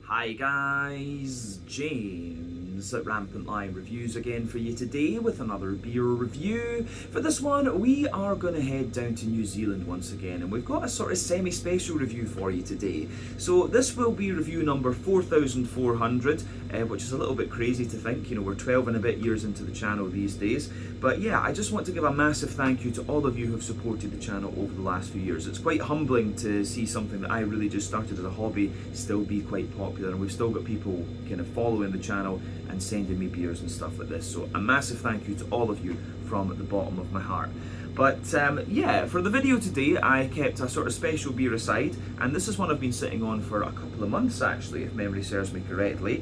Hi guys, James at Rampant Lion Reviews again for you today with another beer review. For this one, we are going to head down to New Zealand once again, and we've got a sort of semi-special review for you today. So this will be review number 4400, which is a little bit crazy to think, you know, we're 12 and a bit years into the channel these days. But yeah, I just want to give a massive thank you to all of you who have supported the channel over the last few years. It's quite humbling to see something that I really just started as a hobby still be quite popular, and we've still got people kind of following the channel and sending me beers and stuff like this. So a massive thank you to all of you from the bottom of my heart. But yeah, for the video today I kept a sort of special beer aside, and this is one I've been sitting on for a couple of months actually, if memory serves me correctly.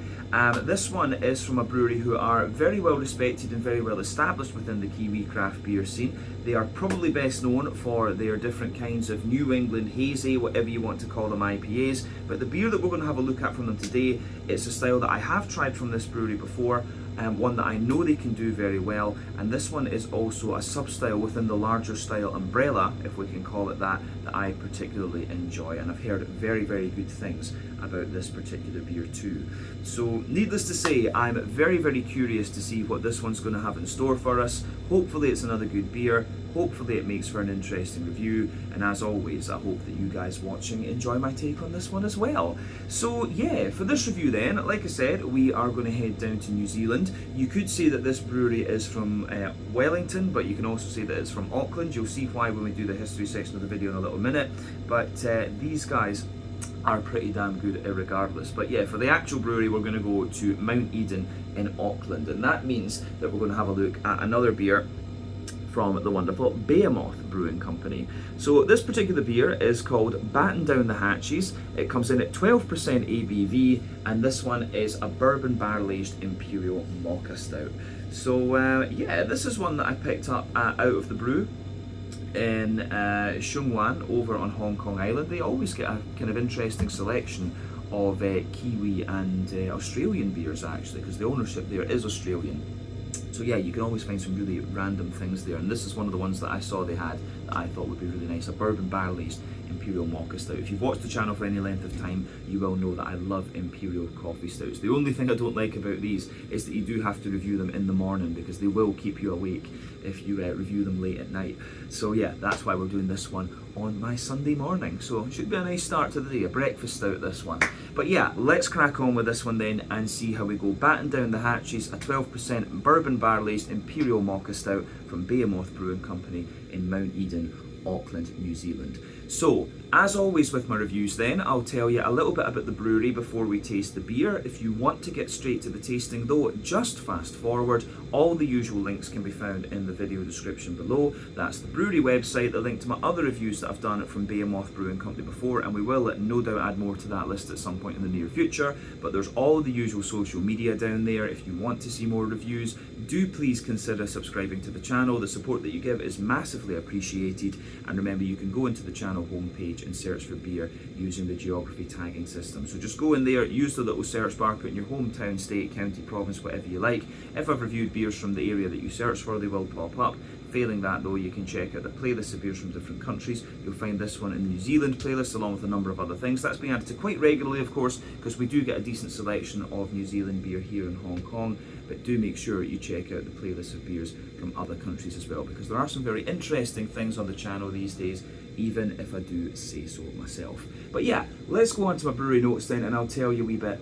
This one is from a brewery who are very well respected and very well established within the Kiwi craft beer scene. They are probably best known for their different kinds of New England hazy, whatever you want to call them, IPAs. But the beer that we're going to have a look at from them today, it's a style that I have tried from this brewery before, one that I know they can do very well, and this one is also a sub-style within the larger style umbrella, if we can call it that I particularly enjoy, and I've heard very, very good things about this particular beer too. So needless to say, I'm very, very curious to see what this one's going to have in store for us. Hopefully it's another good beer. Hopefully it makes for an interesting review, and as always I hope that you guys watching enjoy my take on this one as well. So yeah, for this review then, like I said, we are going to head down to New Zealand. You could say that this brewery is from Wellington, but you can also say that it's from Auckland. You'll see why when we do the history section of the video in a little minute, but these guys are pretty damn good regardless. But yeah, for the actual brewery we're going to go to Mount Eden in Auckland, and that means that we're going to have a look at another beer from the wonderful Behemoth Brewing Company. So this particular beer is called Batten Down the Hatches. It comes in at 12% ABV, and this one is a bourbon barrel-aged Imperial Mocha Stout. So yeah, this is one that I picked up out of the brew in Shung Wan over on Hong Kong Island. They always get a kind of interesting selection of Kiwi and Australian beers actually, because the ownership there is Australian. So yeah, you can always find some really random things there, and this is one of the ones that I saw they had that I thought would be really nice, a bourbon barrel-aged Imperial Mocha Stout. If you've watched the channel for any length of time, you will know that I love Imperial coffee stouts. The only thing I don't like about these is that you do have to review them in the morning, because they will keep you awake if you review them late at night. So yeah, that's why we're doing this one on my Sunday morning. So it should be a nice start to the day, a breakfast stout this one. But yeah, let's crack on with this one then and see how we go. Batten Down the Hatches, a 12% bourbon barrel-aged Imperial Mocha Stout from Behemoth Brewing Company in Mount Eden, Auckland, New Zealand. So, as always with my reviews then, I'll tell you a little bit about the brewery before we taste the beer. If you want to get straight to the tasting though, just fast forward. All the usual links can be found in the video description below. That's the brewery website, the link to my other reviews that I've done from Behemoth Brewing Company before, and we will no doubt add more to that list at some point in the near future. But there's all the usual social media down there. If you want to see more reviews, do please consider subscribing to the channel. The support that you give is massively appreciated, and remember you can go into the channel homepage and search for beer using the geography tagging system. So just go in there, use the little search bar, put in your hometown, state, county, province, whatever you like. If I've reviewed beers from the area that you search for, they will pop up. Failing that though, you can check out the playlist of beers from different countries. You'll find this one in the New Zealand playlist along with a number of other things. That's being added to quite regularly, of course, because we do get a decent selection of New Zealand beer here in Hong Kong. But do make sure you check out the playlist of beers from other countries as well, because there are some very interesting things on the channel these days, even if I do say so myself. But yeah, let's go on to my brewery notes then, and I'll tell you a wee bit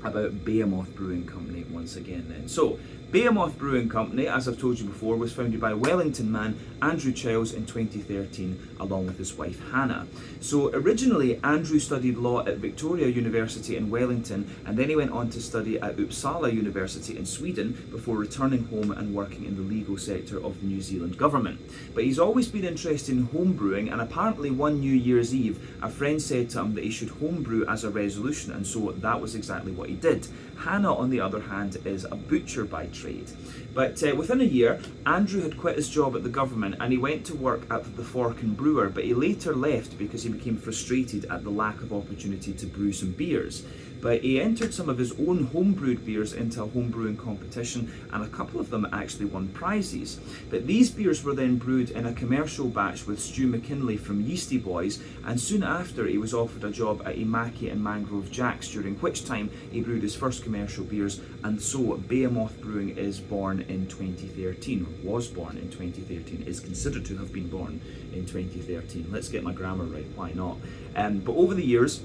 about Behemoth Brewing Company once again then. So, Behemoth Brewing Company, as I've told you before, was founded by Wellington man Andrew Childs in 2013 along with his wife Hannah. So originally Andrew studied law at Victoria University in Wellington, and then he went on to study at Uppsala University in Sweden before returning home and working in the legal sector of the New Zealand government. But he's always been interested in home brewing, and apparently one New Year's Eve a friend said to him that he should home brew as a resolution, and so that was exactly what what he did. Hannah, on the other hand, is a butcher by trade. But within a year, Andrew had quit his job at the government and he went to work at the Fork and Brewer, but he later left because he became frustrated at the lack of opportunity to brew some beers. But he entered some of his own homebrewed beers into a homebrewing competition, and a couple of them actually won prizes. But these beers were then brewed in a commercial batch with Stu McKinley from Yeasty Boys, and soon after he was offered a job at Imaki and Mangrove Jacks, during which time he brewed his first commercial beers, and so Behemoth Brewing is born in 2013, was born in 2013, is considered to have been born in 2013. Let's get my grammar right, why not? But over the years,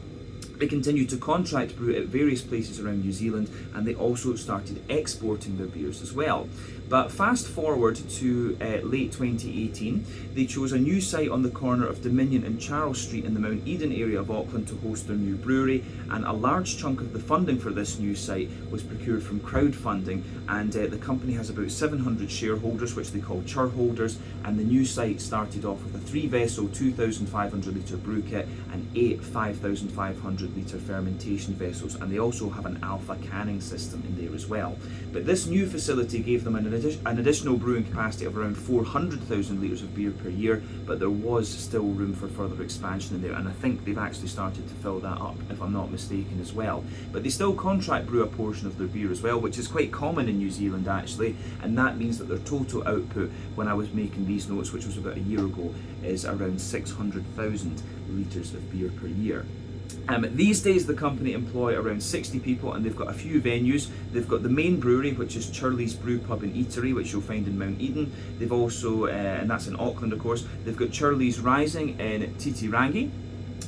they continued to contract brew at various places around New Zealand, and they also started exporting their beers as well. But fast forward to late 2018, they chose a new site on the corner of Dominion and Charles Street in the Mount Eden area of Auckland to host their new brewery, and a large chunk of the funding for this new site was procured from crowdfunding, and the company has about 700 shareholders, which they call chairholders, and the new site started off with a 3-vessel 2,500 litre brew kit and 8 5,500 litre fermentation vessels, and they also have an alpha canning system in there as well. But this new facility gave them an additional brewing capacity of around 400,000 litres of beer per year, but there was still room for further expansion in there, and I think they've actually started to fill that up, if I'm not mistaken, as well. But they still contract brew a portion of their beer as well, which is quite common in New Zealand actually, and that means that their total output, when I was making these notes, which was about a year ago, is around 600,000 litres of beer per year. These days the company employ around 60 people, and they've got a few venues. They've got the main brewery, which is Churley's Brew Pub and Eatery, which you'll find in Mount Eden. They've also, and that's in Auckland of course, they've got Churley's Rising in Titirangi,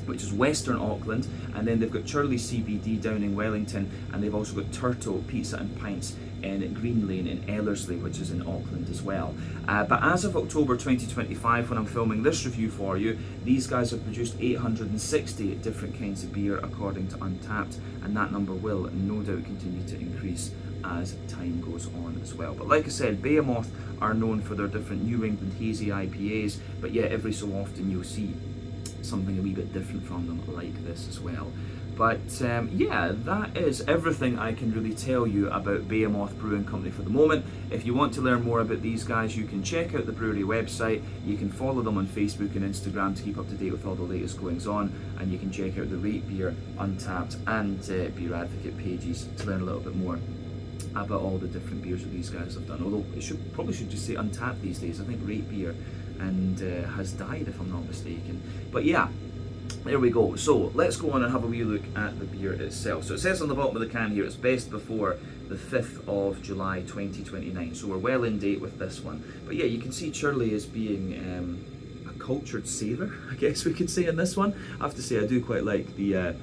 which is Western Auckland, and then they've got Churley's CBD down in Wellington, and they've also got Turtle Pizza and Pints in Green Lane in Ellerslie, which is in Auckland as well. But as of October 2025, when I'm filming this review for you, these guys have produced 860 different kinds of beer according to Untappd, and that number will no doubt continue to increase as time goes on as well. But like I said, Behemoth are known for their different New England hazy IPAs, but yet every so often you'll see something a wee bit different from them like this as well. But yeah, that is everything I can really tell you about Behemoth Brewing Company for the moment. If you want to learn more about these guys, you can check out the brewery website, you can follow them on Facebook and Instagram to keep up to date with all the latest goings on, and you can check out the Rate Beer, Untappd and Beer Advocate pages to learn a little bit more about all the different beers that these guys have done. Although it probably should just say Untappd these days. I think Rate Beer and has died, if I'm not mistaken. But yeah, there we go. So let's go on and have a wee look at the beer itself. So it says on the bottom of the can here, it's best before the 5th of July 2029. So we're well in date with this one. But yeah, you can see Churley as being a cultured sailor, I guess we could say, in this one. I have to say I do quite like the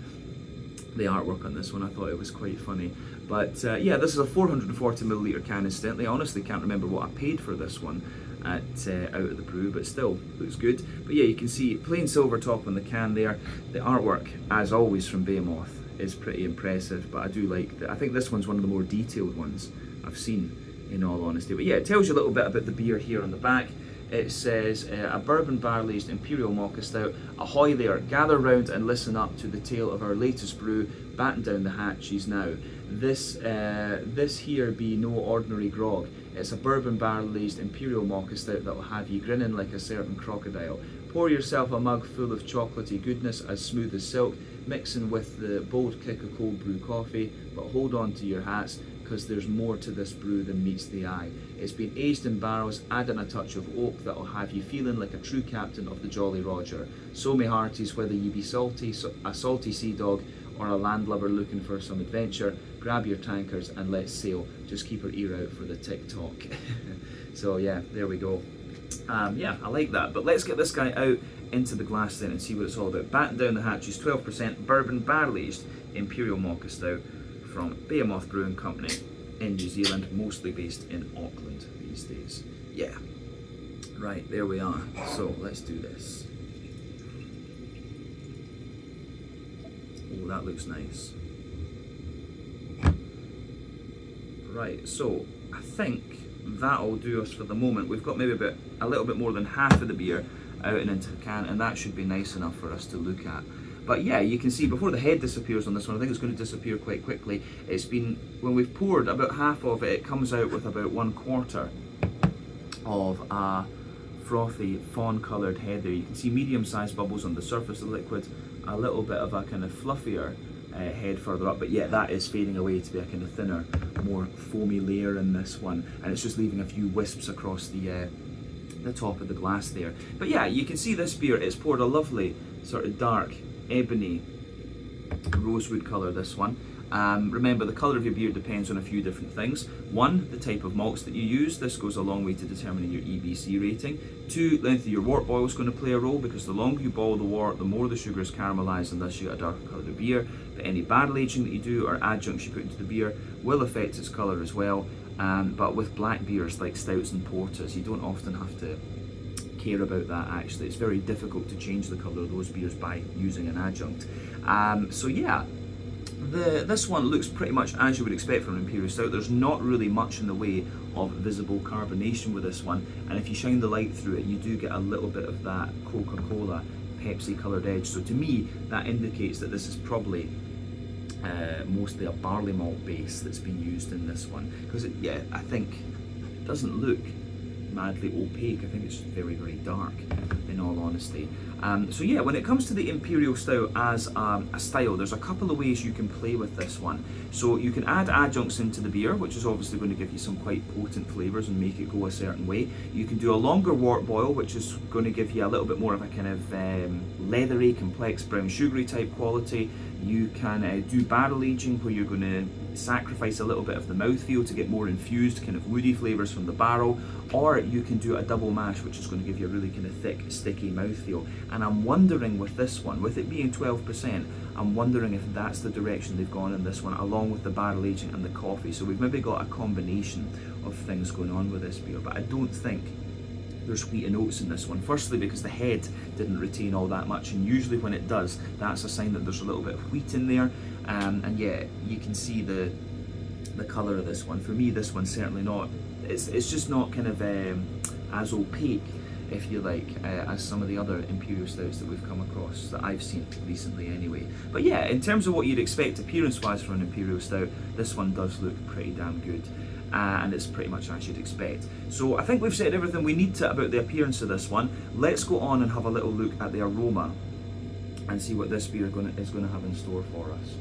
artwork on this one. I thought it was quite funny. But yeah, this is a 440 milliliter can incidentally. I honestly can't remember what I paid for this one at Out of the Brew, but still looks good. But yeah, you can see plain silver top on the can there. The artwork, as always from Behemoth, is pretty impressive, but I do like that. I think this one's one of the more detailed ones I've seen, in all honesty. But yeah, it tells you a little bit about the beer here on the back. It says, a bourbon barrel-aged Imperial Mocha Stout. Ahoy there, gather round and listen up to the tale of our latest brew. Batten down the hatches now. This here be no ordinary grog. It's a bourbon barrel-aged Imperial Mocha Stout that will have you grinning like a certain crocodile. Pour yourself a mug full of chocolatey goodness as smooth as silk, mixing with the bold kick of cold brew coffee, but hold on to your hats, because there's more to this brew than meets the eye. It's been aged in barrels, adding a touch of oak that'll have you feeling like a true captain of the Jolly Roger. So me hearties, whether you be a salty sea dog or a landlubber looking for some adventure, grab your tankers and let's sail. Just keep our ear out for the TikTok. So yeah, there we go. Yeah, I like that. But let's get this guy out into the glass then and see what it's all about. Batten down the hatches, 12% bourbon barrel-aged Imperial Mocha Stout from Behemoth Brewing Company in New Zealand, mostly based in Auckland these days. Yeah. Right, there we are. So let's do this. Oh, that looks nice. Right, so I think that'll do us for the moment. We've got maybe a little bit more than half of the beer out and into the can, and that should be nice enough for us to look at. But yeah, you can see before the head disappears on this one, I think it's going to disappear quite quickly. It's been, when we've poured about half of it, it comes out with about 1/4 of a frothy fawn coloured head there. You can see medium sized bubbles on the surface of the liquid, a little bit of a kind of fluffier head further up, but yeah, that is fading away to be a kind of thinner, more foamy layer in this one, and it's just leaving a few wisps across the top of the glass there. But yeah, you can see this beer, it's poured a lovely sort of dark ebony rosewood colour, this one. Remember, the colour of your beer depends on a few different things. One, the type of malts that you use. This goes a long way to determining your EBC rating. Two, length of your wort boil is going to play a role, because the longer you boil the wort, the more the sugar is caramelised, and thus you get a darker coloured beer. But any barrel aging that you do or adjuncts you put into the beer will affect its colour as well. But with black beers like stouts and porters, you don't often have to care about that actually. It's very difficult to change the colour of those beers by using an adjunct. So yeah, this one looks pretty much as you would expect from an Imperial Stout. There's not really much in the way of visible carbonation with this one, and if you shine the light through it, you do get a little bit of that Coca-Cola, Pepsi coloured edge. So to me, that indicates that this is probably mostly a barley malt base that's been used in this one, because yeah, I think it doesn't look madly opaque. I think it's very, very dark, in all honesty. So yeah, when it comes to the Imperial Stout as a style, there's a couple of ways you can play with this one. So you can add adjuncts into the beer, which is obviously going to give you some quite potent flavours and make it go a certain way. You can do a longer wort boil, which is going to give you a little bit more of a kind of leathery, complex, brown sugary type quality. You can do barrel aging, where you're going to sacrifice a little bit of the mouthfeel to get more infused kind of woody flavours from the barrel, or you can do a double mash, which is going to give you a really kind of thick, sticky mouthfeel. And I'm wondering with this one, with it being 12%, I'm wondering if that's the direction they've gone in this one, along with the barrel aging and the coffee. So we've maybe got a combination of things going on with this beer, but I don't think there's wheat and oats in this one. Firstly, because the head didn't retain all that much, and usually when it does, that's a sign that there's a little bit of wheat in there. And yeah, you can see the colour of this one. For me, this one's certainly not, it's just not kind of as opaque, if you like, as some of the other Imperial Stouts that we've come across, that I've seen recently anyway. But yeah, in terms of what you'd expect appearance-wise for an Imperial Stout, this one does look pretty damn good. And it's pretty much as you'd expect. So I think we've said everything we need to about the appearance of this one. Let's go on and have a little look at the aroma and see what this beer is going to have in store for us.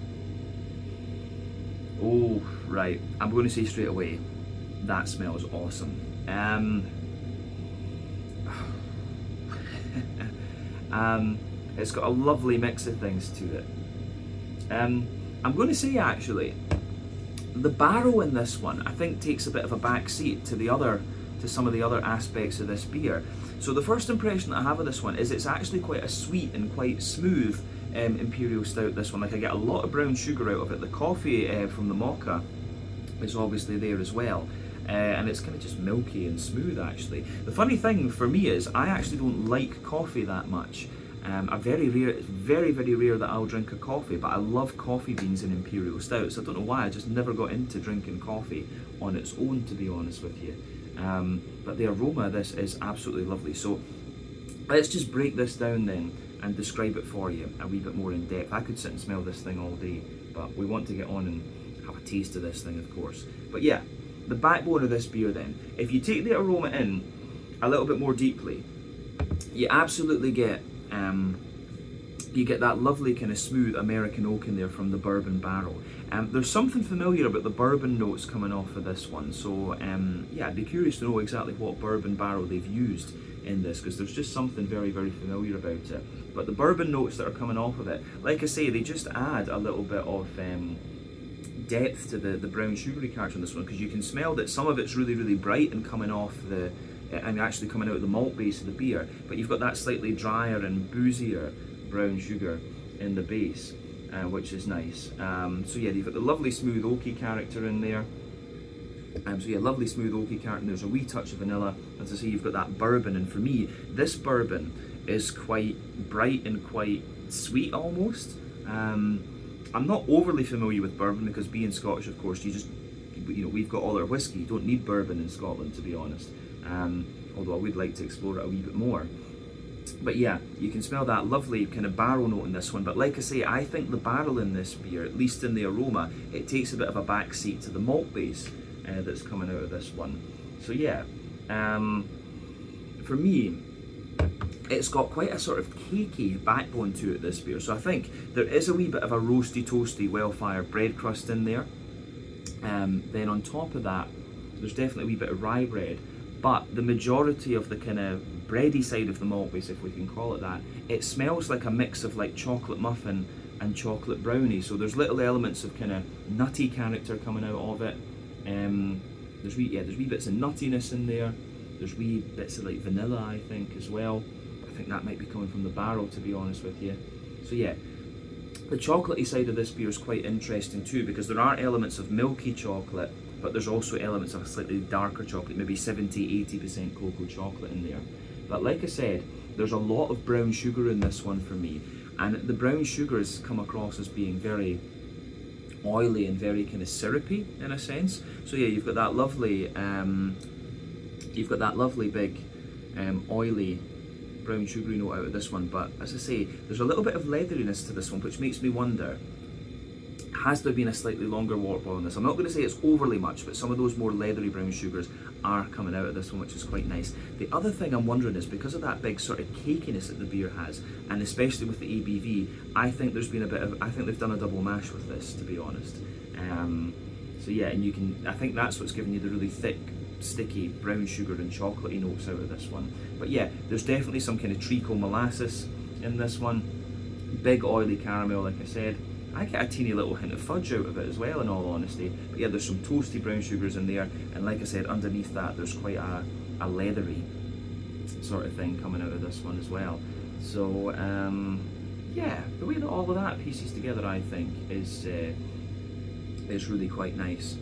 Oh, right. I'm going to say straight away, that smells awesome. It's got a lovely mix of things to it. I'm going to say actually, the barrel in this one, I think, takes a bit of a back seat to some of the other aspects of this beer. So the first impression that I have of this one is it's actually quite a sweet and quite smooth Imperial Stout, this one. Like, I get a lot of brown sugar out of it. The coffee from the mocha is obviously there as well. And it's kind of just milky and smooth, actually. The funny thing for me is I actually don't like coffee that much. It's very, very rare that I'll drink a coffee, but I love coffee beans in Imperial Stouts. I don't know why, I just never got into drinking coffee on its own, to be honest with you. But the aroma of this is absolutely lovely. So let's just break this down then and describe it for you a wee bit more in depth. I could sit and smell this thing all day, but we want to get on and have a taste of this thing, of course. But yeah, the backbone of this beer then, if you take the aroma in a little bit more deeply, you absolutely get that lovely kind of smooth American oak in there from the bourbon barrel. There's something familiar about the bourbon notes coming off of this one, so yeah, I'd be curious to know exactly what bourbon barrel they've used in this, because there's just something very, very familiar about it. But the bourbon notes that are coming off of it, like I say, they just add a little bit of depth to the brown sugary character in this one, because you can smell that some of it's really, really bright and coming off and actually coming out of the malt base of the beer, but you've got that slightly drier and boozier brown sugar in the base, which is nice. So yeah, you've got the lovely smooth oaky character in there. So yeah, lovely smooth oaky character. There's a wee touch of vanilla. As I say, you've got that bourbon, and for me, this bourbon is quite bright and quite sweet almost. I'm not overly familiar with bourbon, because being Scottish, of course, we've got all our whiskey. You don't need bourbon in Scotland, to be honest. Although I would like to explore it a wee bit more. But yeah, you can smell that lovely kind of barrel note in this one, but like I say, I think the barrel in this beer, at least in the aroma, it takes a bit of a back seat to the malt base that's coming out of this one. So yeah, for me, it's got quite a sort of cakey backbone to it, this beer. So I think there is a wee bit of a roasty, toasty, well-fired bread crust in there. Then on top of that, there's definitely a wee bit of rye bread, but the majority of the kind of bready side of the malt base, if we can call it that, it smells like a mix of like chocolate muffin and chocolate brownie. So there's little elements of kind of nutty character coming out of it. There's wee bits of nuttiness in there. There's wee bits of like vanilla, I think, as well. I think that might be coming from the barrel, to be honest with you. So yeah, the chocolatey side of this beer is quite interesting too, because there are elements of milky chocolate, but there's also elements of a slightly darker chocolate, maybe 70-80% cocoa chocolate in there. But like I said, there's a lot of brown sugar in this one for me, and the brown sugar has come across as being very oily and very kind of syrupy in a sense. So yeah, you've got that lovely big oily brown sugary note out of this one, but as I say, there's a little bit of leatheriness to this one, which makes me wonder, has there been a slightly longer wort boil on this? I'm not going to say it's overly much, but some of those more leathery brown sugars are coming out of this one, which is quite nice. The other thing I'm wondering is, because of that big sort of cakiness that the beer has, and especially with the ABV, I think there's been I think they've done a double mash with this, to be honest. So yeah, and I think that's what's giving you the really thick, sticky brown sugar and chocolatey notes out of this one. But yeah, there's definitely some kind of treacle molasses in this one. Big oily caramel, like I said. I get a teeny little hint of fudge out of it as well, in all honesty. But yeah, there's some toasty brown sugars in there, and like I said, underneath that there's quite a leathery sort of thing coming out of this one as well. So yeah, the way that all of that pieces together, I think, is really quite nice.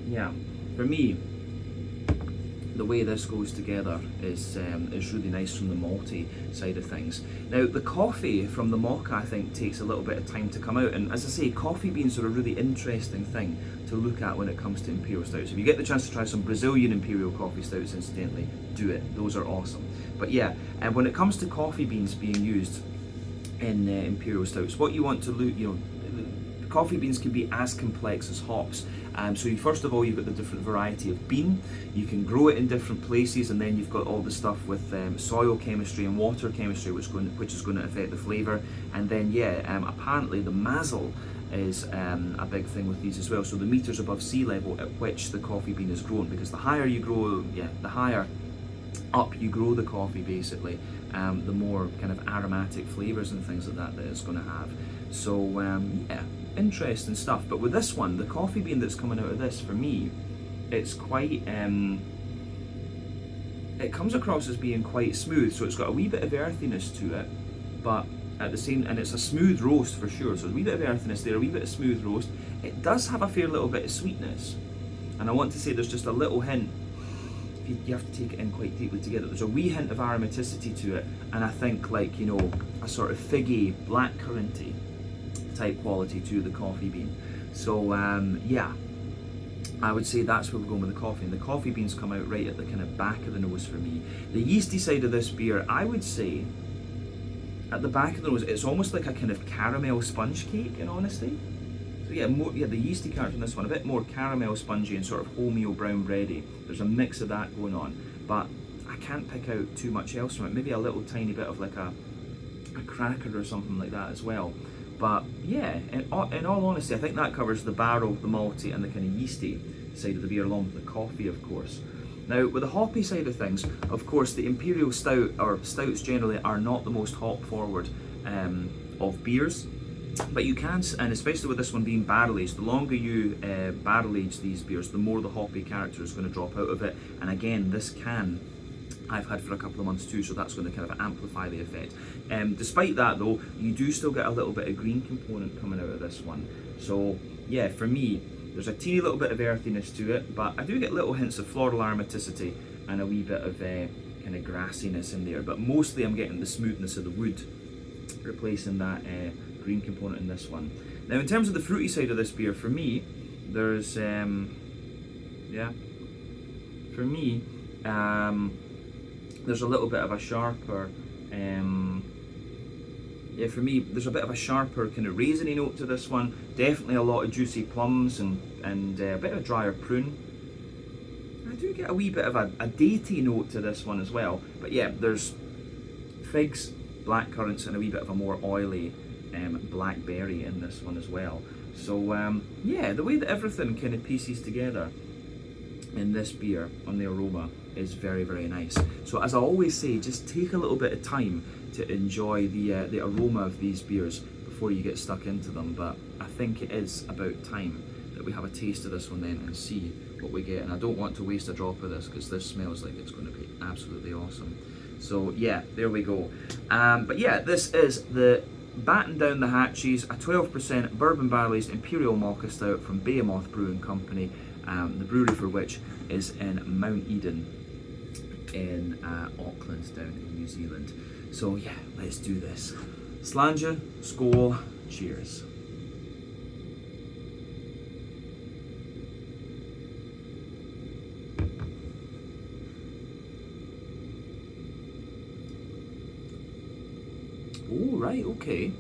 Yeah, for me, the way this goes together is really nice from the malty side of things. Now, the coffee from the mocha, I think, takes a little bit of time to come out, and as I say, coffee beans are a really interesting thing to look at when it comes to Imperial Stouts. If you get the chance to try some Brazilian Imperial coffee stouts, incidentally, do it. Those are awesome. But yeah, when it comes to coffee beans being used in Imperial Stouts, what you want to look, coffee beans can be as complex as hops. So first of all, you've got the different variety of bean. You can grow it in different places, and then you've got all the stuff with soil chemistry and water chemistry, which is going to affect the flavour. And then apparently the mazzle is a big thing with these as well. So the meters above sea level at which the coffee bean is grown, because the higher you grow, the higher up you grow the coffee, basically, the more kind of aromatic flavours and things like that it's going to have. So yeah, interesting stuff. But with this one, the coffee bean that's coming out of this, for me, it's quite it comes across as being quite smooth. So it's got a wee bit of earthiness to it, but at the same, and it's a smooth roast for sure. So there's a wee bit of earthiness there, a wee bit of smooth roast. It does have a fair little bit of sweetness, and I want to say there's just a little hint. You have to take it in quite deeply to get it. There's a wee hint of aromaticity to it, and I think, like, a sort of figgy, blackcurranty type quality to the coffee bean. So yeah, I would say that's where we're going with the coffee, and the coffee beans come out right at the kind of back of the nose for me. The yeasty side of this beer, I would say, at the back of the nose, it's almost like a kind of caramel sponge cake, in honesty. So yeah, the yeasty character in this one, a bit more caramel spongy and sort of wholemeal brown bready. There's a mix of that going on, but I can't pick out too much else from it. Maybe a little tiny bit of like a cracker or something like that as well. But yeah, in all honesty, I think that covers the barrel, the malty, and the kind of yeasty side of the beer, along with the coffee, of course. Now, with the hoppy side of things, of course, the Imperial Stout, or stouts generally, are not the most hop forward of beers. But you can, and especially with this one being barrel aged, the longer you barrel age these beers, the more the hoppy character is going to drop out of it. And again, this can I've had for a couple of months too, so that's going to kind of amplify the effect. Despite that though, you do still get a little bit of green component coming out of this one. So yeah, for me, there's a teeny little bit of earthiness to it, but I do get little hints of floral aromaticity and a wee bit of kind of grassiness in there. But mostly I'm getting the smoothness of the wood, replacing that green component in this one. Now in terms of the fruity side of this beer, for me, there's, there's a little bit of a sharper, yeah, for me, there's a bit of a sharper kind of raisiny note to this one. Definitely a lot of juicy plums and a bit of a drier prune. I do get a wee bit of a datey note to this one as well. But yeah, there's figs, black currants, and a wee bit of a more oily blackberry in this one as well. So yeah, the way that everything kind of pieces together in this beer on the aroma is very, very nice. So as I always say, just take a little bit of time to enjoy the aroma of these beers before you get stuck into them. But I think it is about time that we have a taste of this one then and see what we get. And I don't want to waste a drop of this because this smells like it's going to be absolutely awesome. So yeah, there we go. But yeah, this is the Batten Down the Hatches, a 12% bourbon barrel-aged Imperial Malka Stout from Behemoth Brewing Company, the brewery for which is in Mount Eden in Auckland down in New Zealand. So yeah, let's do this. Slàinte, skål, cheers. Oh, right, okay.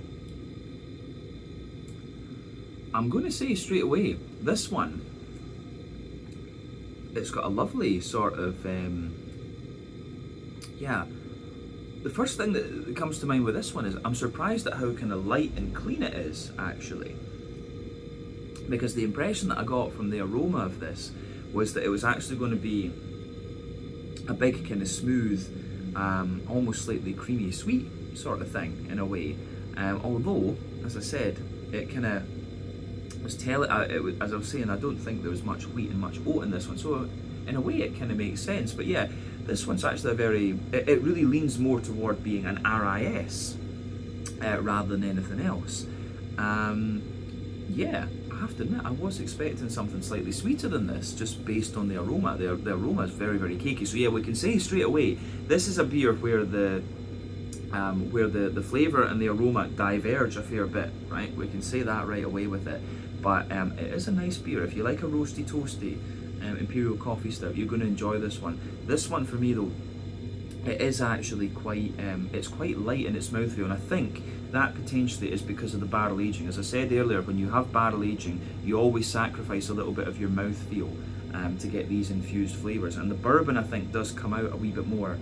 I'm going to say straight away, this one, it's got a lovely sort of, yeah. The first thing that comes to mind with this one is I'm surprised at how kind of light and clean it is, actually. Because the impression that I got from the aroma of this was that it was actually going to be a big kind of smooth, almost slightly creamy sweet sort of thing in a way. Although, as I said, it kind of was as I was saying, I don't think there was much wheat and much oat in this one. So in a way, it kind of makes sense. But yeah, this one's actually a very, it really leans more toward being an RIS rather than anything else. Yeah, I have to admit, I was expecting something slightly sweeter than this, just based on the aroma. The aroma is very, very cakey. So yeah, we can say straight away, this is a beer where the flavour and the aroma diverge a fair bit, right? We can say that right away with it. But it is a nice beer. If you like a roasty, toasty Imperial coffee stout, you're going to enjoy this one. This one for me though, it is actually quite, it's quite light in its mouthfeel, and I think that potentially is because of the barrel aging. As I said earlier, when you have barrel aging, you always sacrifice a little bit of your mouthfeel to get these infused flavours. And the bourbon, I think, does come out a wee bit more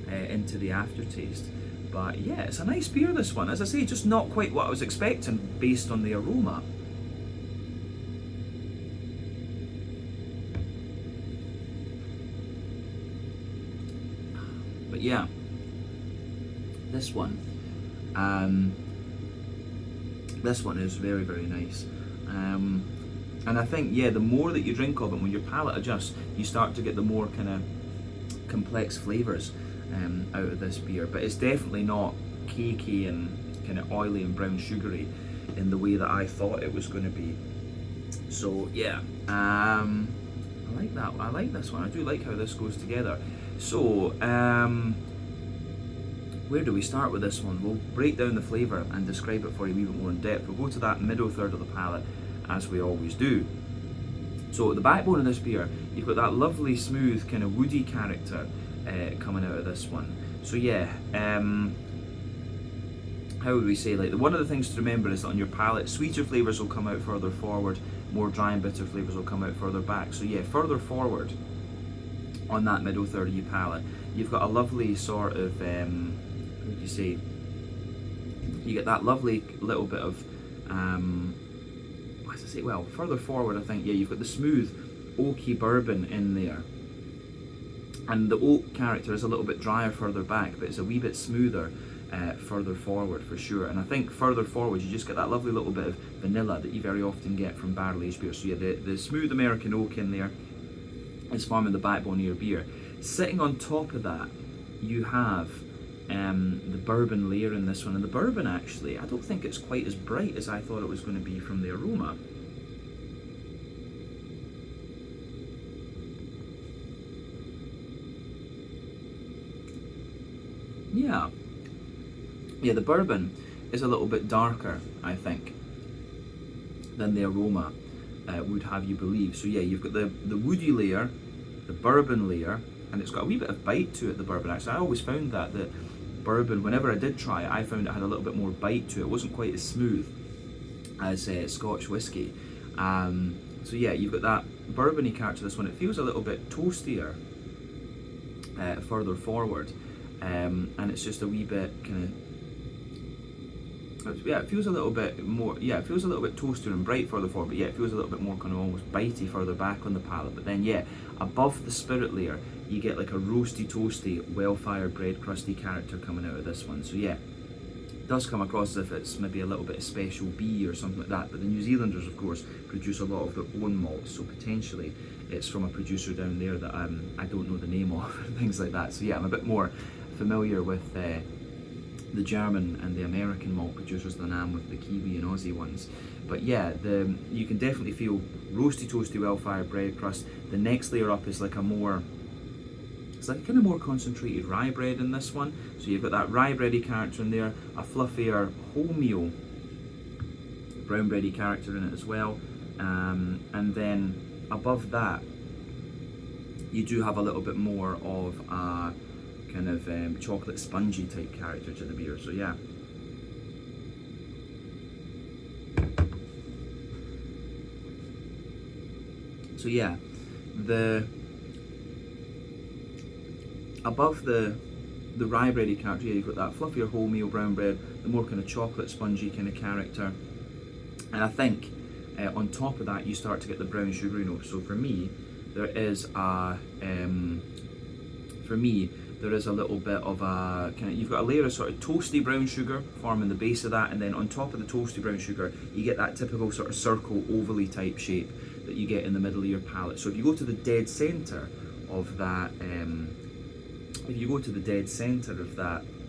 into the aftertaste. But yeah, it's a nice beer, this one. As I say, just not quite what I was expecting based on the aroma. But yeah, this one is very, very nice. And I think, yeah, the more that you drink of it, when your palate adjusts, you start to get the more kind of complex flavours out of this beer. But it's definitely not cakey and kind of oily and brown sugary in the way that I thought it was going to be. So yeah, I like that. I like this one. I do like how this goes together. So where do we start with this one? We'll break down the flavour and describe it for you a wee bit more in depth. We'll go to that middle third of the palate, as we always do. So the backbone of this beer, you've got that lovely smooth kind of woody character coming out of this one. So yeah, how would we say, like, one of the things to remember is that on your palate, sweeter flavours will come out further forward, more dry and bitter flavours will come out further back. So yeah, further forward on that middle third of your palate, you've got a lovely sort of, how would you say, you get that lovely little bit of, what does I say, well, further forward I think, yeah, you've got the smooth oaky bourbon in there. And the oak character is a little bit drier further back, but it's a wee bit smoother further forward for sure. And I think further forward you just get that lovely little bit of vanilla that you very often get from barrel aged beer. So yeah, the smooth American oak in there is forming the backbone of your beer. Sitting on top of that, you have the bourbon layer in this one. And the bourbon, actually, I don't think it's quite as bright as I thought it was going to be from the aroma. Yeah, the bourbon is a little bit darker, I think, than the aroma would have you believe. So yeah, you've got the woody layer, the bourbon layer, and it's got a wee bit of bite to it, the bourbon. Actually, I always found that bourbon, whenever I did try it, I found it had a little bit more bite to it. It wasn't quite as smooth as Scotch whiskey. So yeah, you've got that bourbony character to this one. It feels a little bit toastier further forward, and it's just a wee bit kind of, yeah, it feels a little bit more, yeah, it feels a little bit toastier and bright further forward, but yeah, it feels a little bit more kind of almost bitey further back on the palate. But then yeah, above the spirit layer, you get like a roasty, toasty, well-fired bread crusty character coming out of this one. So yeah, it does come across as if it's maybe a little bit of special bee or something like that. But the New Zealanders, of course, produce a lot of their own malts, so potentially it's from a producer down there that I don't know the name of, and things like that. So yeah, I'm a bit more familiar with the German and the American malt producers than I am with the Kiwi and Aussie ones. But yeah, you can definitely feel roasty, toasty, well-fired bread crust. The next layer up is like a more, it's like a kind of more concentrated rye bread in this one. So you've got that rye bready character in there, a fluffier wholemeal brown bready character in it as well. And then above that, you do have a little bit more of a kind of chocolate spongy type character to the beer. So yeah. So yeah, above the rye bready character, you've got that fluffier wholemeal brown bread, the more kind of chocolate spongy kind of character, and I think on top of that you start to get the brown sugary notes. So for me, there is a little bit of a kind of, you've got a layer of sort of toasty brown sugar forming the base of that, and then on top of the toasty brown sugar you get that typical sort of circle ovally type shape that you get in the middle of your palate. So if you go to the dead centre of that,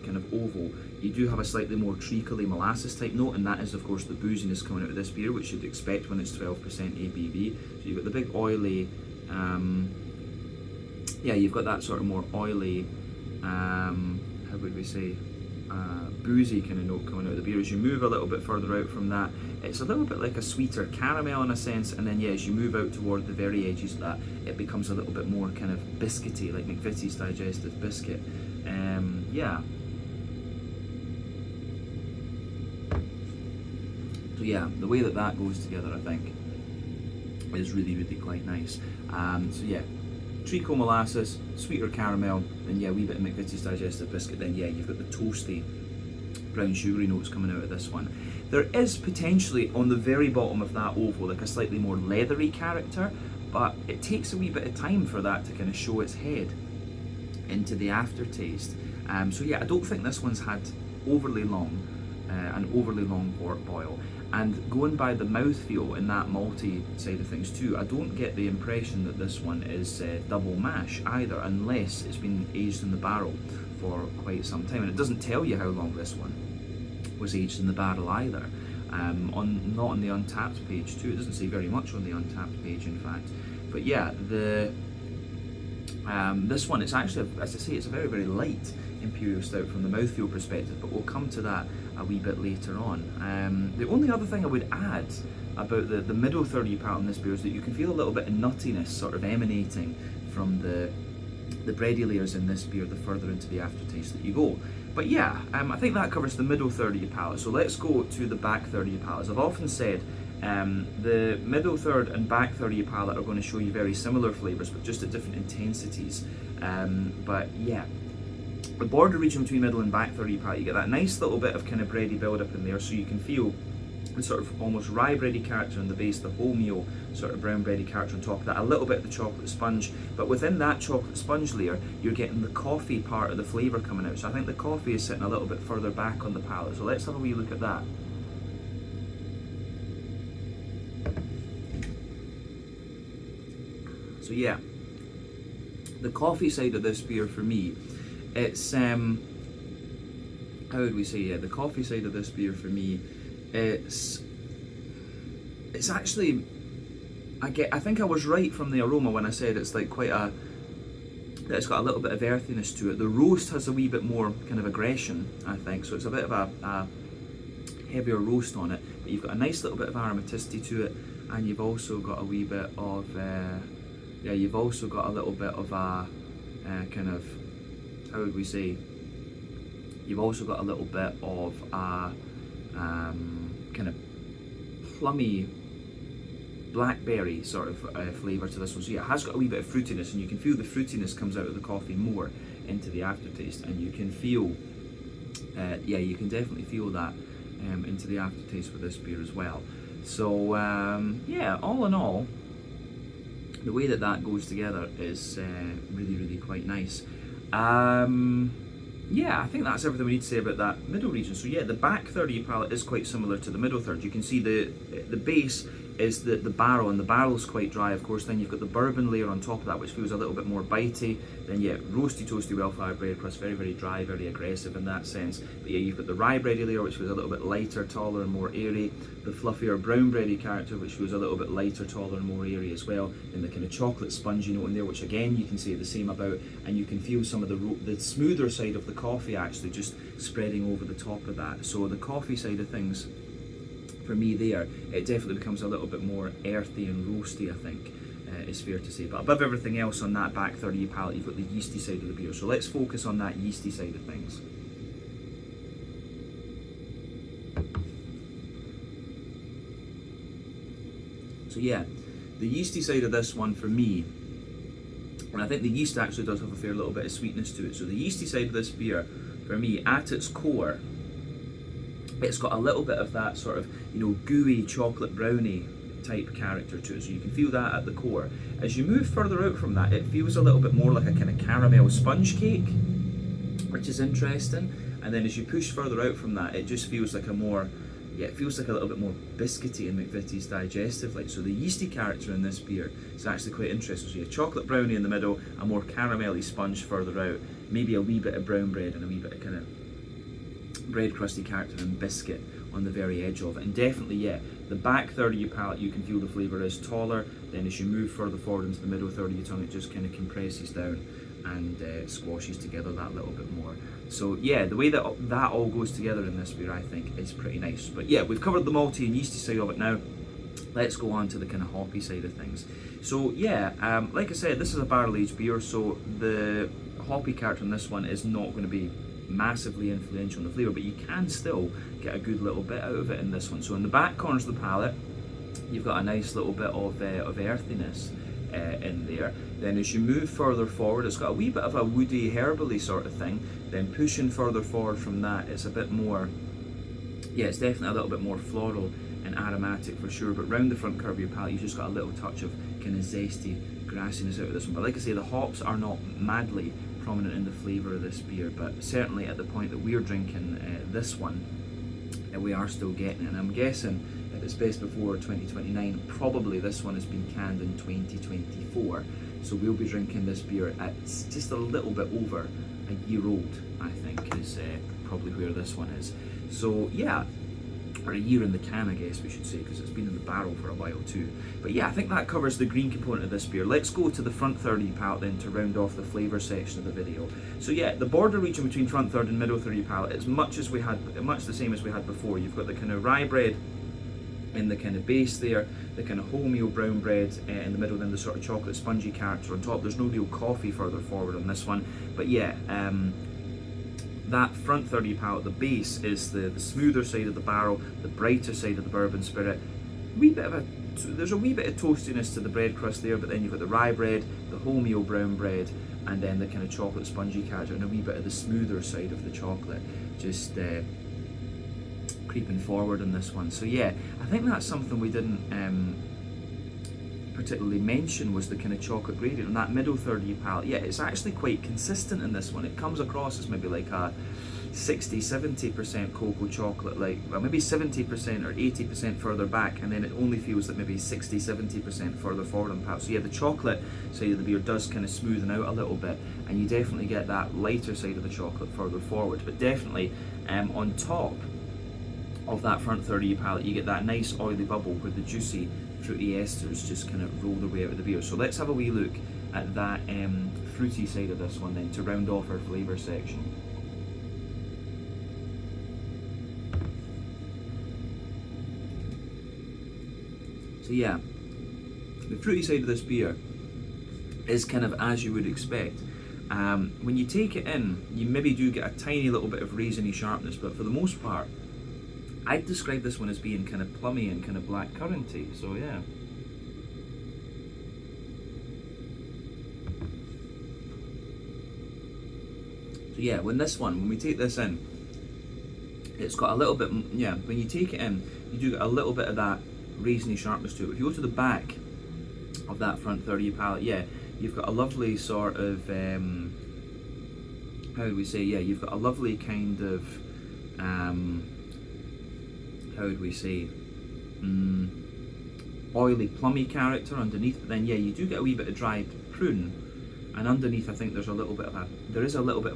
kind of oval, you do have a slightly more treacly molasses type note, and that is of course the booziness coming out of this beer, which you'd expect when it's 12% ABV. So you've got the big oily, yeah, you've got that sort of more oily, how would we say, boozy kind of note coming out of the beer. As you move a little bit further out from that, it's a little bit like a sweeter caramel in a sense, and then yeah, as you move out toward the very edges of that, it becomes a little bit more kind of biscuity, like McVitie's digestive biscuit. Yeah. So yeah, the way that goes together, I think, is really, really quite nice. So yeah, treacle molasses, sweeter caramel, and yeah, a wee bit of McVitie's digestive biscuit. Then yeah, you've got the toasty brown sugary notes coming out of this one. There is potentially on the very bottom of that oval like a slightly more leathery character, but it takes a wee bit of time for that to kind of show its head into the aftertaste. So yeah, I don't think this one's had an overly long port boil. And going by the mouthfeel in that malty side of things too, I don't get the impression that this one is double mash either, unless it's been aged in the barrel for quite some time. And it doesn't tell you how long this one was aged in the barrel either. Not on the Untappd page too. It doesn't say very much on the Untappd page, in fact. But yeah, this one, it's actually, as I say, it's a very, very light Imperial Stout from the mouthfeel perspective, but we'll come to that a wee bit later on. The only other thing I would add about the middle third of your palate in this beer is that you can feel a little bit of nuttiness sort of emanating from the bready layers in this beer the further into the aftertaste that you go. But yeah, I think that covers the middle third of your palate. So let's go to the back third of your palate. As I've often said, the middle third and back third of your palate are going to show you very similar flavours, but just at different intensities. But yeah, the border region between middle and back third of your palate, you get that nice little bit of kind of bready build up in there, so you can feel the sort of almost rye bready character on the base, the wholemeal sort of brown bready character on top of that, a little bit of the chocolate sponge, but within that chocolate sponge layer you're getting the coffee part of the flavour coming out. So I think the coffee is sitting a little bit further back on the palate, so let's have a wee look at that. So yeah, the coffee side of this beer for me, it's how would we say, yeah, the coffee side of this beer for me, it's actually, I think I was right from the aroma when I said it's like that it's got a little bit of earthiness to it. The roast has a wee bit more kind of aggression, I think, so it's a bit of a heavier roast on it, but you've got a nice little bit of aromaticity to it, and you've also got a wee bit of you've also got a little bit of a kind of, how would we say, you've also got a little bit of a kind of plummy blackberry sort of flavour to this one. So yeah, it has got a wee bit of fruitiness, and you can feel the fruitiness comes out of the coffee more into the aftertaste, and you can feel, yeah, you can definitely feel that into the aftertaste with this beer as well. So yeah, all in all, the way that that goes together is really, really quite nice. Yeah, I think that's everything we need to say about that middle region. So yeah, the back third of your palate is quite similar to the middle third. You can see the base is the barrel, and the barrel's quite dry, of course. Then you've got the bourbon layer on top of that, which feels a little bit more bitey. Then yeah, roasty, toasty, well-fired bread crust, very, very dry, very aggressive in that sense. But yeah, you've got the rye bready layer, which feels a little bit lighter, taller, and more airy. The fluffier brown bready character, which feels a little bit lighter, taller, and more airy as well. And the kind of chocolate spongy note in there, which again you can say the same about, and you can feel some of the smoother side of the coffee actually just spreading over the top of that. So the coffee side of things, for me there, it definitely becomes a little bit more earthy and roasty, I think, is fair to say. But above everything else on that back third of your palate, you've got the yeasty side of the beer. So let's focus on that yeasty side of things. So yeah, the yeasty side of this one for me, and I think the yeast actually does have a fair little bit of sweetness to it. So the yeasty side of this beer, for me, at its core, it's got a little bit of that sort of, you know, gooey chocolate brownie type character to it. So you can feel that at the core. As you move further out from that, it feels a little bit more like a kind of caramel sponge cake, which is interesting. And then as you push further out from that, it just feels like a more, yeah, it feels like a little bit more biscuity and McVitie's digestive like. So the yeasty character in this beer is actually quite interesting. So you have chocolate brownie in the middle, a more caramelly sponge further out, maybe a wee bit of brown bread and a wee bit of kind of bread crusty character and biscuit on the very edge of it. And definitely, yeah, the back third of your palate, you can feel the flavour is taller. Then as you move further forward into the middle third of your tongue, it just kind of compresses down and squashes together that little bit more. So yeah, the way that that all goes together in this beer, I think, is pretty nice. But yeah, we've covered the malty and yeasty side of it now. Let's go on to the kind of hoppy side of things. So yeah, like I said, this is a barrel aged beer, so the hoppy character in this one is not going to be massively influential in the flavour, but you can still get a good little bit out of it in this one. So in the back corners of the palate, you've got a nice little bit of earthiness in there. Then as you move further forward, it's got a wee bit of a woody, herbally sort of thing. Then pushing further forward from that, it's a bit more, yeah, it's definitely a little bit more floral and aromatic for sure. But round the front curve of your palate, you've just got a little touch of kind of zesty grassiness out of this one. But like I say, the hops are not madly prominent in the flavour of this beer, but certainly at the point that we're drinking this one, we are still getting it. And I'm guessing if it's best before 2029, probably this one has been canned in 2024. So we'll be drinking this beer at just a little bit over a year old, I think, is probably where this one is. So yeah, or a year in the can, I guess we should say, because it's been in the barrel for a while too. But yeah, I think that covers the green component of this beer. Let's go to the front third of your palate then to round off the flavour section of the video. So yeah, the border region between front third and middle third of your palate is much the same as we had before. You've got the kind of rye bread in the kind of base there, the kind of wholemeal brown bread in the middle, then the sort of chocolate spongy character on top. There's no real coffee further forward on this one, but yeah, that front third of your palate, the base is the smoother side of the barrel, the brighter side of the bourbon spirit. There's a wee bit of toastiness to the bread crust there, but then you've got the rye bread, the wholemeal brown bread, and then the kind of chocolate spongy character, and a wee bit of the smoother side of the chocolate just creeping forward in this one. So yeah, I think that's something we didn't particularly mention, was the kind of chocolate gradient on that middle third of your palate. Yeah, it's actually quite consistent in this one. It comes across as maybe like a 60-70% cocoa chocolate, like, well, maybe 70% or 80% further back, and then it only feels like maybe 60-70% further forward on the palate. So yeah, the chocolate side of the beer does kind of smoothen out a little bit, and you definitely get that lighter side of the chocolate further forward. But definitely on top of that front third of your palate, you get that nice oily bubble where the juicy fruity esters just kind of roll their way out of the beer. So let's have a wee look at that fruity side of this one then to round off our flavour section. So yeah, the fruity side of this beer is kind of as you would expect. When you take it in, you maybe do get a tiny little bit of raisiny sharpness, but for the most part, I'd describe this one as being kind of plummy and kind of black curranty, so yeah. So yeah, when we take this in, it's got a little bit, yeah, when you take it in, you do get a little bit of that raisiny sharpness to it. If you go to the back of that front third of your palate, yeah, you've got a lovely sort of, how would we say, yeah, you've got a lovely kind of, how would we say, oily, plummy character underneath, but then yeah, you do get a wee bit of dried prune, and underneath I think there is a little bit of a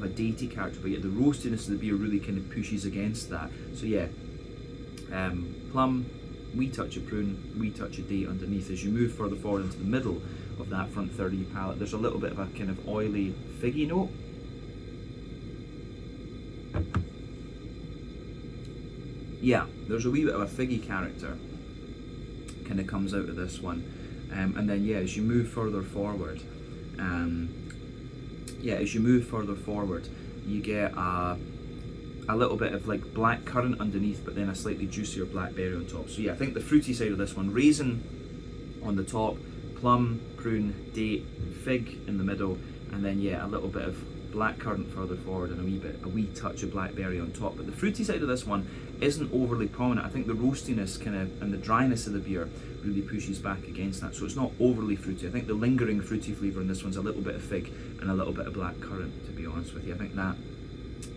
datey character, but yet the roastiness of the beer really kind of pushes against that. So yeah, plum, wee touch of prune, wee touch of date underneath. As you move further forward into the middle of that front third of your palate, there's a little bit of a kind of oily, figgy note. Yeah, there's a wee bit of a figgy character kind of comes out of this one, and then yeah, as you move further forward, you get a little bit of like black currant underneath, but then a slightly juicier blackberry on top. So yeah, I think the fruity side of this one, raisin on the top, plum, prune, date, fig in the middle, and then yeah, a little bit of black currant further forward and a wee touch of blackberry on top. But the fruity side of this one isn't overly prominent. I think the roastiness kind of and the dryness of the beer really pushes back against that, so it's not overly fruity. I think the lingering fruity flavour in this one's a little bit of fig and a little bit of black currant, to be honest with you. I think that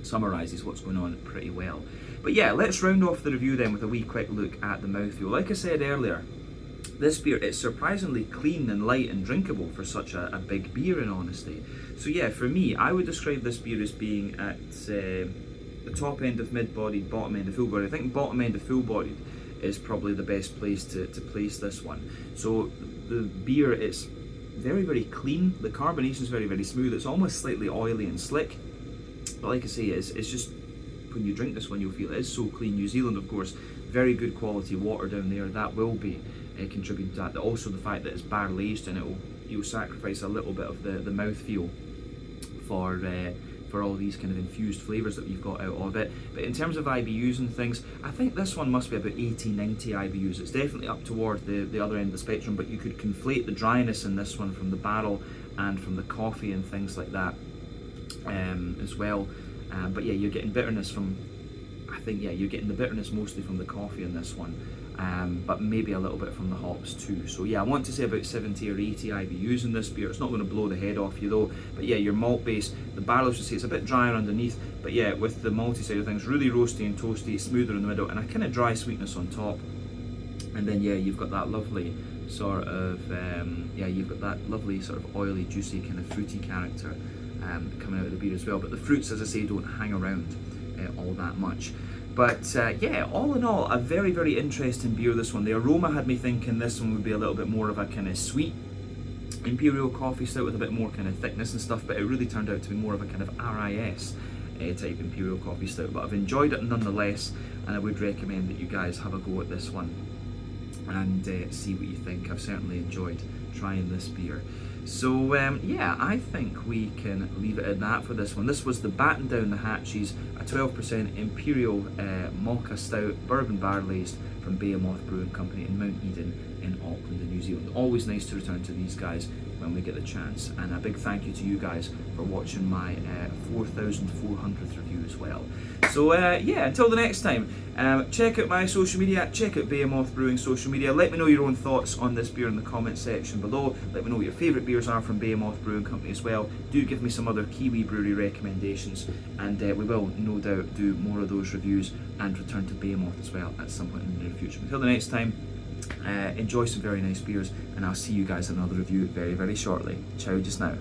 summarises what's going on pretty well. But yeah, let's round off the review then with a wee quick look at the mouthfeel. Like I said earlier, this beer, it's surprisingly clean and light and drinkable for such a big beer, in honesty. So yeah, for me, I would describe this beer as being at the top end of mid-bodied, bottom end of full-bodied. I think bottom end of full-bodied is probably the best place to place this one. So the beer, it's very, very clean. The carbonation is very, very smooth. It's almost slightly oily and slick. But like I say, it's just, when you drink this one, you'll feel it is so clean. New Zealand, of course, very good quality water down there. That will be contributing to that. Also the fact that it's barrel aged, and you'll sacrifice a little bit of the mouthfeel for all these kind of infused flavours that you've got out of it. But in terms of IBUs and things, I think this one must be about 80-90 IBUs. It's definitely up toward the other end of the spectrum, but you could conflate the dryness in this one from the barrel and from the coffee and things like that as well. But yeah, you're getting bitterness from, I think, yeah, you're getting the bitterness mostly from the coffee in this one, but maybe a little bit from the hops too. So yeah, I want to say about 70 or 80 IBUs in this beer. It's not going to blow the head off you though, but yeah, your malt base, the barrel, as you say, it's a bit drier underneath, but yeah, with the malty side of things, really roasty and toasty, smoother in the middle, and a kind of dry sweetness on top. And then yeah, you've got that lovely sort of, you've got that lovely sort of oily, juicy, kind of fruity character coming out of the beer as well. But the fruits, as I say, don't hang around all that much. But yeah, all in all, a very, very interesting beer, this one. The aroma had me thinking this one would be a little bit more of a kind of sweet Imperial coffee stout with a bit more kind of thickness and stuff, but it really turned out to be more of a kind of RIS type Imperial coffee stout. But I've enjoyed it nonetheless, and I would recommend that you guys have a go at this one and see what you think. I've certainly enjoyed trying this beer. So yeah, I think we can leave it at that for this one. This was the Batten Down the Hatches, a 12% Imperial Mocha Stout, bourbon barrel aged from Behemoth Brewing Company in Mount Eden in Auckland in New Zealand. Always nice to return to these guys when we get the chance. And a big thank you to you guys for watching my 4,400th review as well. So yeah, until the next time, check out my social media, check out Behemoth Brewing social media. Let me know your own thoughts on this beer in the comment section below. Let me know what your favourite beers are from Behemoth Brewing Company as well. Do give me some other Kiwi brewery recommendations, and we will no doubt do more of those reviews and return to Behemoth as well at some point in the near future. Until the next time, enjoy some very nice beers, and I'll see you guys in another review very, very shortly. Ciao just now.